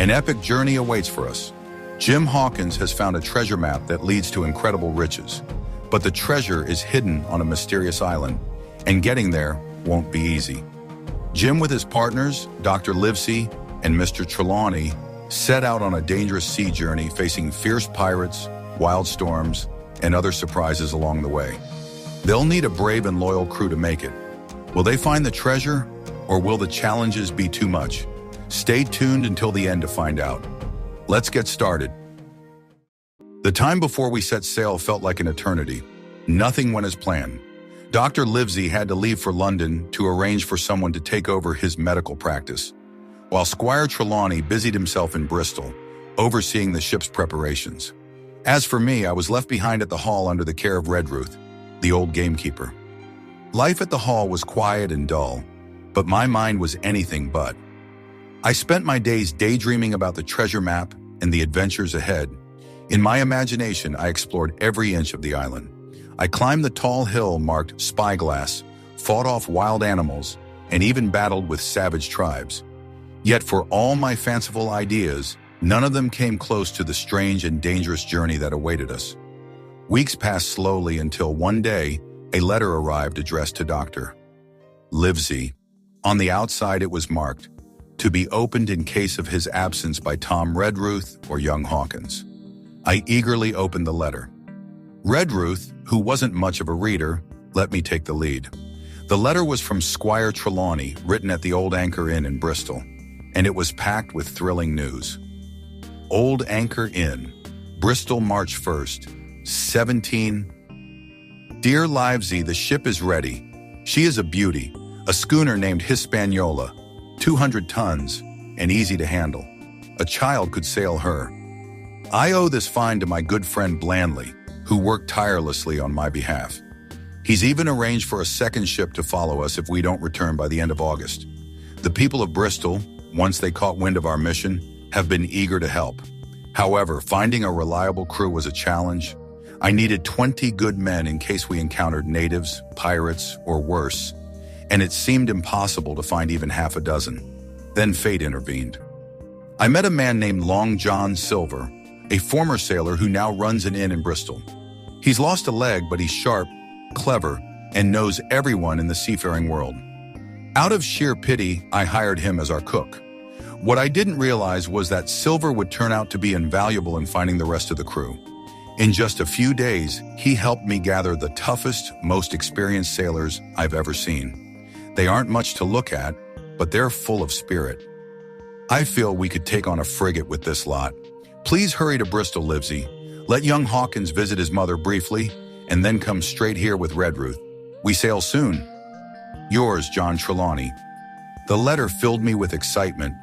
An epic journey awaits for us. Jim Hawkins has found a treasure map that leads to incredible riches. But the treasure is hidden on a mysterious island, and getting there won't be easy. Jim, with his partners, Dr. Livesey and Mr. Trelawney, set out on a dangerous sea journey facing fierce pirates, wild storms, and other surprises along the way. They'll need a brave and loyal crew to make it. Will they find the treasure, or will the challenges be too much? Stay tuned until the end to find out. Let's get started. The time before we set sail felt like an eternity. Nothing went as planned. Dr. Livesey had to leave for London to arrange for someone to take over his medical practice, while Squire Trelawney busied himself in Bristol, overseeing the ship's preparations. As for me, I was left behind at the hall under the care of Redruth, the old gamekeeper. Life at the hall was quiet and dull, but my mind was anything but. I spent my days daydreaming about the treasure map and the adventures ahead. In my imagination, I explored every inch of the island. I climbed the tall hill marked Spyglass, fought off wild animals, and even battled with savage tribes. Yet for all my fanciful ideas, none of them came close to the strange and dangerous journey that awaited us. Weeks passed slowly until one day, a letter arrived addressed to Dr. Livesey. On the outside it was marked, "To be opened in case of his absence by Tom Redruth or young Hawkins." I eagerly opened the letter. Redruth, who wasn't much of a reader, let me take the lead. The letter was from Squire Trelawney, written at the Old Anchor Inn in Bristol, and it was packed with thrilling news. Old Anchor Inn, Bristol, March 1st, 17. Dear Livesey, the ship is ready. She is a beauty, a schooner named Hispaniola, 200 tons, and easy to handle. A child could sail her. I owe this find to my good friend Blandley, who worked tirelessly on my behalf. He's even arranged for a second ship to follow us if we don't return by the end of August. The people of Bristol, once they caught wind of our mission, have been eager to help. However, finding a reliable crew was a challenge. I needed 20 good men in case we encountered natives, pirates, or worse, and it seemed impossible to find even half a dozen. Then fate intervened. I met a man named Long John Silver, a former sailor who now runs an inn in Bristol. He's lost a leg, but he's sharp, clever, and knows everyone in the seafaring world. Out of sheer pity, I hired him as our cook. What I didn't realize was that Silver would turn out to be invaluable in finding the rest of the crew. In just a few days, he helped me gather the toughest, most experienced sailors I've ever seen. They aren't much to look at, but they're full of spirit. I feel we could take on a frigate with this lot. Please hurry to Bristol, Livesey. Let young Hawkins visit his mother briefly, and then come straight here with Redruth. We sail soon. Yours, John Trelawney. The letter filled me with excitement.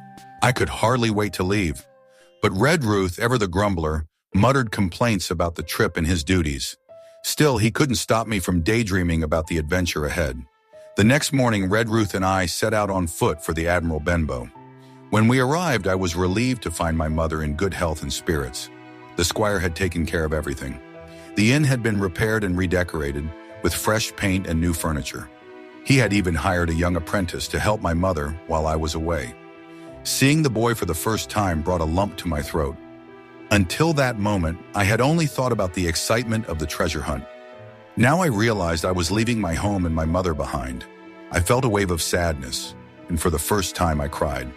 I could hardly wait to leave. But Redruth, ever the grumbler, muttered complaints about the trip and his duties. Still, he couldn't stop me from daydreaming about the adventure ahead. The next morning, Redruth and I set out on foot for the Admiral Benbow. When we arrived, I was relieved to find my mother in good health and spirits. The squire had taken care of everything. The inn had been repaired and redecorated, with fresh paint and new furniture. He had even hired a young apprentice to help my mother while I was away. Seeing the boy for the first time brought a lump to my throat. Until that moment, I had only thought about the excitement of the treasure hunt. Now I realized I was leaving my home and my mother behind. I felt a wave of sadness, and for the first time I cried.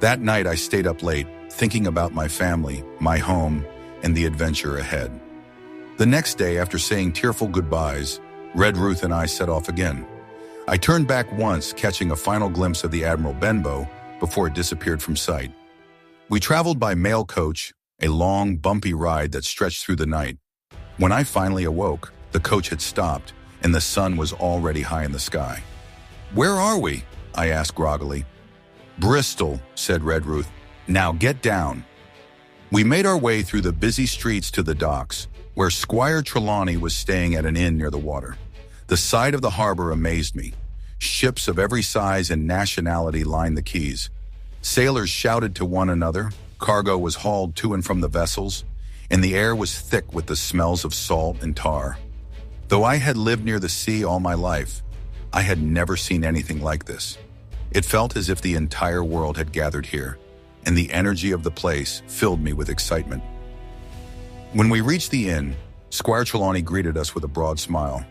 That night I stayed up late, thinking about my family, my home, and the adventure ahead. The next day, after saying tearful goodbyes, Redruth and I set off again. I turned back once, catching a final glimpse of the Admiral Benbow before it disappeared from sight. We traveled by mail coach, a long, bumpy ride that stretched through the night. When I finally awoke, the coach had stopped, and the sun was already high in the sky. "Where are we?" I asked groggily. "Bristol," said Redruth. "Now get down." We made our way through the busy streets to the docks, where Squire Trelawney was staying at an inn near the water. The sight of the harbor amazed me. Ships of every size and nationality lined the quays. Sailors shouted to one another, cargo was hauled to and from the vessels, and the air was thick with the smells of salt and tar. Though I had lived near the sea all my life, I had never seen anything like this. It felt as if the entire world had gathered here. and the energy of the place filled me with excitement. When we reached the inn, Squire Trelawney greeted us with a broad smile.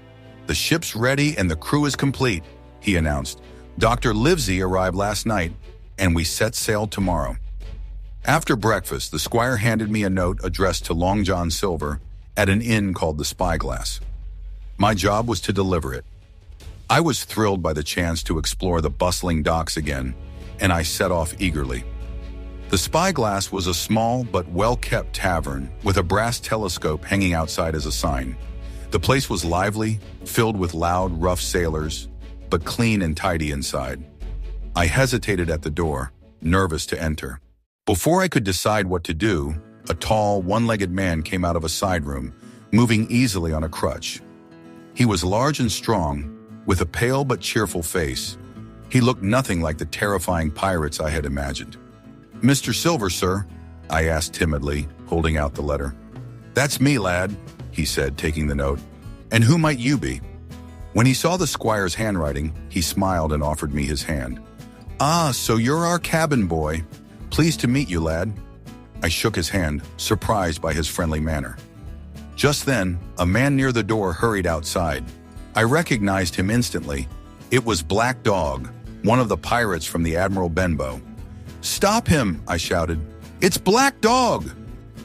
"The ship's ready and the crew is complete," he announced. "Dr. Livesey arrived last night, and we set sail tomorrow." After breakfast, the squire handed me a note addressed to Long John Silver at an inn called the Spyglass. My job was to deliver it. I was thrilled by the chance to explore the bustling docks again, and I set off eagerly. The Spyglass was a small but well-kept tavern with a brass telescope hanging outside as a sign. The place was lively, filled with loud, rough sailors, but clean and tidy inside. I hesitated at the door, nervous to enter. Before I could decide what to do, a tall, one-legged man came out of a side room, moving easily on a crutch. He was large and strong, with a pale but cheerful face. He looked nothing like the terrifying pirates I had imagined. "Mr. Silver, sir?" I asked timidly, holding out the letter. "That's me, lad," he said, taking the note. "And who might you be?" When he saw the squire's handwriting, he smiled and offered me his hand. "Ah, so you're our cabin boy. Pleased to meet you, lad." I shook his hand, surprised by his friendly manner. Just then, a man near the door hurried outside. I recognized him instantly. It was Black Dog, one of the pirates from the Admiral Benbow. "Stop him!" I shouted. "It's Black Dog!"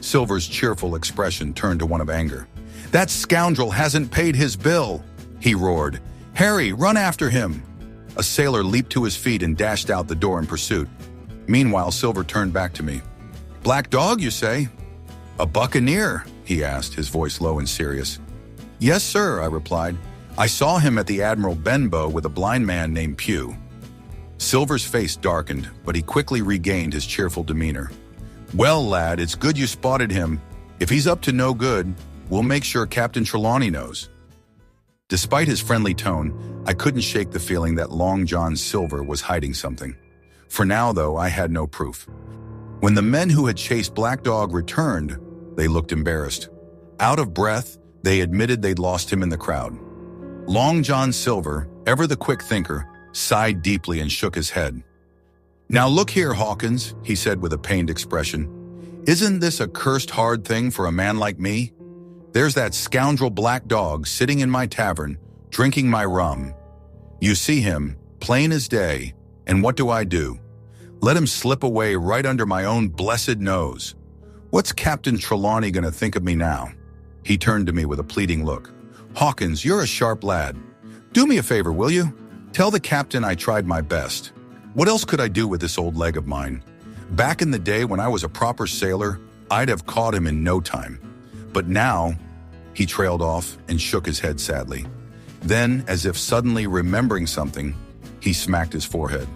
Silver's cheerful expression turned to one of anger. "That scoundrel hasn't paid his bill!" he roared. "Harry, run after him!" A sailor leaped to his feet and dashed out the door in pursuit. Meanwhile, Silver turned back to me. "Black Dog, you say?" "A buccaneer?" he asked, his voice low and serious. "Yes, sir," I replied. "I saw him at the Admiral Benbow with a blind man named Pugh." Silver's face darkened, but he quickly regained his cheerful demeanor. "Well, lad, it's good you spotted him. If he's up to no good, we'll make sure Captain Trelawney knows." Despite his friendly tone, I couldn't shake the feeling that Long John Silver was hiding something. For now, though, I had no proof. When the men who had chased Black Dog returned, they looked embarrassed. Out of breath, they admitted they'd lost him in the crowd. Long John Silver, ever the quick thinker, sighed deeply and shook his head. "Now look here, Hawkins," he said with a pained expression. "Isn't this a cursed hard thing for a man like me? There's that scoundrel Black Dog sitting in my tavern, drinking my rum. You see him, plain as day, and what do? Let him slip away right under my own blessed nose. What's Captain Trelawney going to think of me now?" He turned to me with a pleading look. "Hawkins, you're a sharp lad. Do me a favor, will you? Tell the captain I tried my best. What else could I do with this old leg of mine? Back in the day when I was a proper sailor, I'd have caught him in no time. But now," he trailed off and shook his head sadly. Then, as if suddenly remembering something, he smacked his forehead.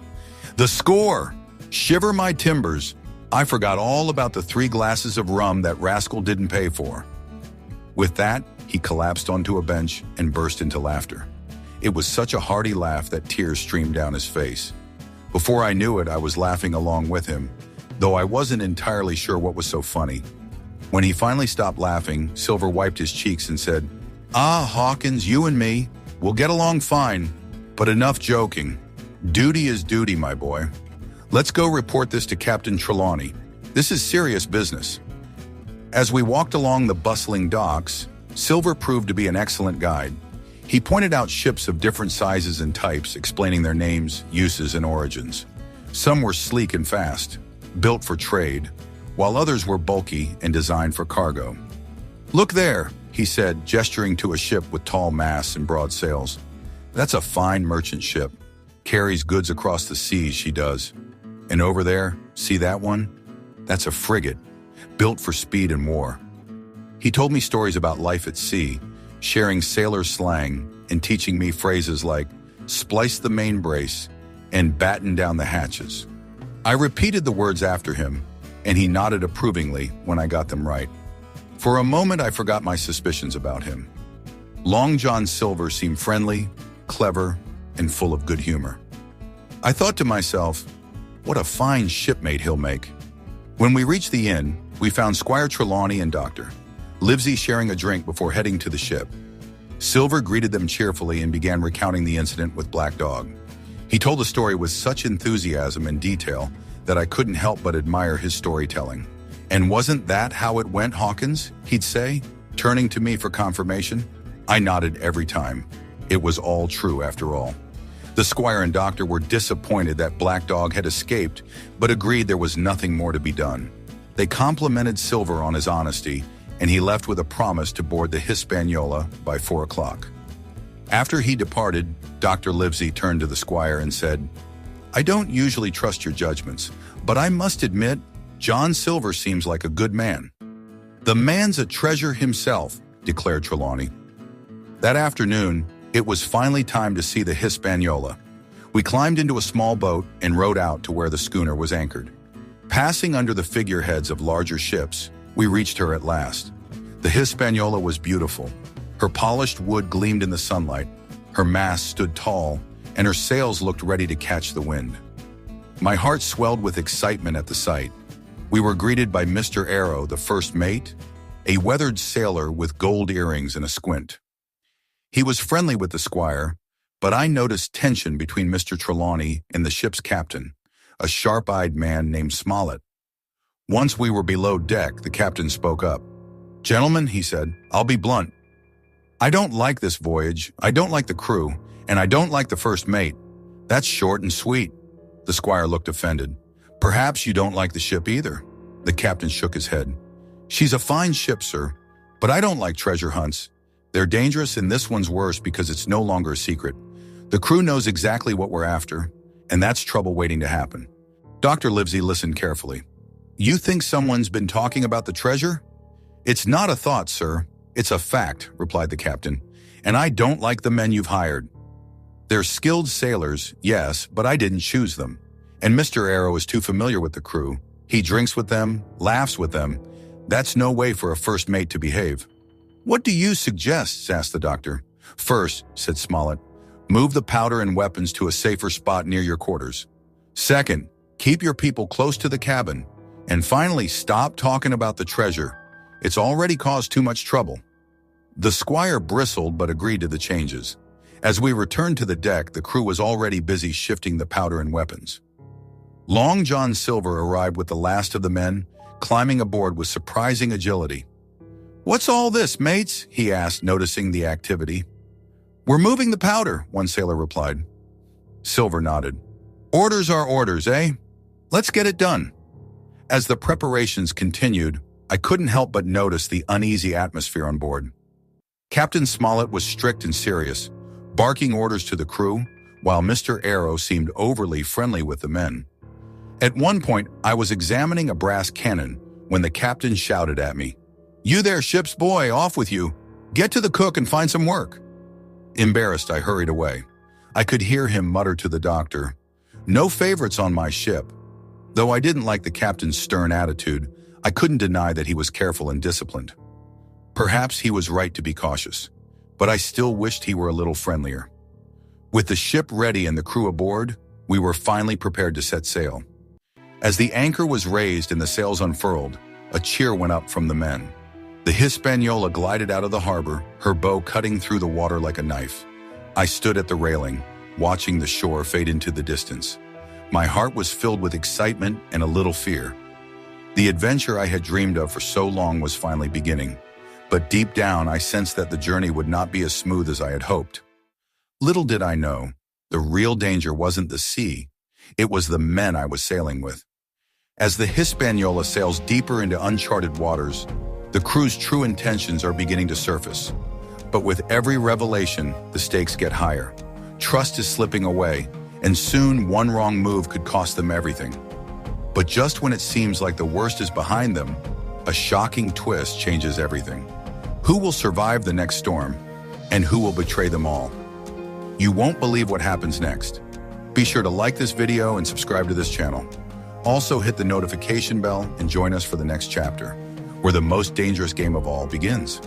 "The score! Shiver my timbers! I forgot all about the 3 glasses of rum that rascal didn't pay for." With that, he collapsed onto a bench and burst into laughter. It was such a hearty laugh that tears streamed down his face. Before I knew it, I was laughing along with him, though I wasn't entirely sure what was so funny. When he finally stopped laughing, Silver wiped his cheeks and said, "Ah, Hawkins, you and me, we'll get along fine, but enough joking. Duty is duty, my boy. Let's go report this to Captain Trelawney. This is serious business." As we walked along the bustling docks, Silver proved to be an excellent guide. He pointed out ships of different sizes and types, explaining their names, uses, and origins. Some were sleek and fast, built for trade, while others were bulky and designed for cargo. "Look there," he said, gesturing to a ship with tall masts and broad sails. "That's a fine merchant ship. Carries goods across the seas, she does. And over there, see that one? That's a frigate, built for speed and war." He told me stories about life at sea, sharing sailor slang and teaching me phrases like "splice the main brace" and "batten down the hatches." I repeated the words after him, and he nodded approvingly when I got them right. For a moment, I forgot my suspicions about him. Long John Silver seemed friendly, clever, and full of good humor. I thought to myself, what a fine shipmate he'll make. When we reached the inn, we found Squire Trelawney and Dr. Livesey sharing a drink before heading to the ship. Silver greeted them cheerfully and began recounting the incident with Black Dog. He told the story with such enthusiasm and detail that I couldn't help but admire his storytelling. "And wasn't that how it went, Hawkins?" he'd say, turning to me for confirmation. I nodded every time. It was all true after all. The squire and doctor were disappointed that Black Dog had escaped, but agreed there was nothing more to be done. They complimented Silver on his honesty, and he left with a promise to board the Hispaniola by 4 o'clock. After he departed, Dr. Livesey turned to the squire and said, "I don't usually trust your judgments, but I must admit, John Silver seems like a good man." "The man's a treasure himself," declared Trelawney. That afternoon, it was finally time to see the Hispaniola. We climbed into a small boat and rowed out to where the schooner was anchored. Passing under the figureheads of larger ships, we reached her at last. The Hispaniola was beautiful. Her polished wood gleamed in the sunlight, her mast stood tall, and her sails looked ready to catch the wind. My heart swelled with excitement at the sight. We were greeted by Mr. Arrow, the first mate, a weathered sailor with gold earrings and a squint. He was friendly with the squire, but I noticed tension between Mr. Trelawney and the ship's captain, a sharp-eyed man named Smollett. Once we were below deck, the captain spoke up. "Gentlemen," he said, "I'll be blunt. I don't like this voyage, I don't like the crew, and I don't like the first mate. That's short and sweet." The squire looked offended. "Perhaps you don't like the ship either." The captain shook his head. "She's a fine ship, sir, but I don't like treasure hunts. They're dangerous, and this one's worse because it's no longer a secret. The crew knows exactly what we're after, and that's trouble waiting to happen." Dr. Livesey listened carefully. "You think someone's been talking about the treasure?" "It's not a thought, sir. It's a fact," replied the captain. "And I don't like the men you've hired. They're skilled sailors, yes, but I didn't choose them. And Mr. Arrow is too familiar with the crew. He drinks with them, laughs with them. That's no way for a first mate to behave." "What do you suggest?" asked the doctor. "First," said Smollett, "move the powder and weapons to a safer spot near your quarters. Second, keep your people close to the cabin. And finally, stop talking about the treasure. It's already caused too much trouble." The squire bristled but agreed to the changes. As we returned to the deck, the crew was already busy shifting the powder and weapons. Long John Silver arrived with the last of the men, climbing aboard with surprising agility. "What's all this, mates?" he asked, noticing the activity. "We're moving the powder," one sailor replied. Silver nodded. "Orders are orders, eh? Let's get it done." As the preparations continued, I couldn't help but notice the uneasy atmosphere on board. Captain Smollett was strict and serious, barking orders to the crew, while Mr. Arrow seemed overly friendly with the men. At one point, I was examining a brass cannon when the captain shouted at me, "You there, ship's boy, off with you. Get to the cook and find some work." Embarrassed, I hurried away. I could hear him mutter to the doctor, "No favorites on my ship." Though I didn't like the captain's stern attitude, I couldn't deny that he was careful and disciplined. Perhaps he was right to be cautious, but I still wished he were a little friendlier. With the ship ready and the crew aboard, we were finally prepared to set sail. As the anchor was raised and the sails unfurled, a cheer went up from the men. The Hispaniola glided out of the harbor, her bow cutting through the water like a knife. I stood at the railing, watching the shore fade into the distance. My heart was filled with excitement and a little fear. The adventure I had dreamed of for so long was finally beginning, but deep down I sensed that the journey would not be as smooth as I had hoped. Little did I know, the real danger wasn't the sea, it was the men I was sailing with. As the Hispaniola sails deeper into uncharted waters, the crew's true intentions are beginning to surface. But with every revelation, the stakes get higher. Trust is slipping away, and soon one wrong move could cost them everything. But just when it seems like the worst is behind them, a shocking twist changes everything. Who will survive the next storm, and who will betray them all? You won't believe what happens next. Be sure to like this video and subscribe to this channel. Also hit the notification bell and join us for the next chapter, where the most dangerous game of all begins.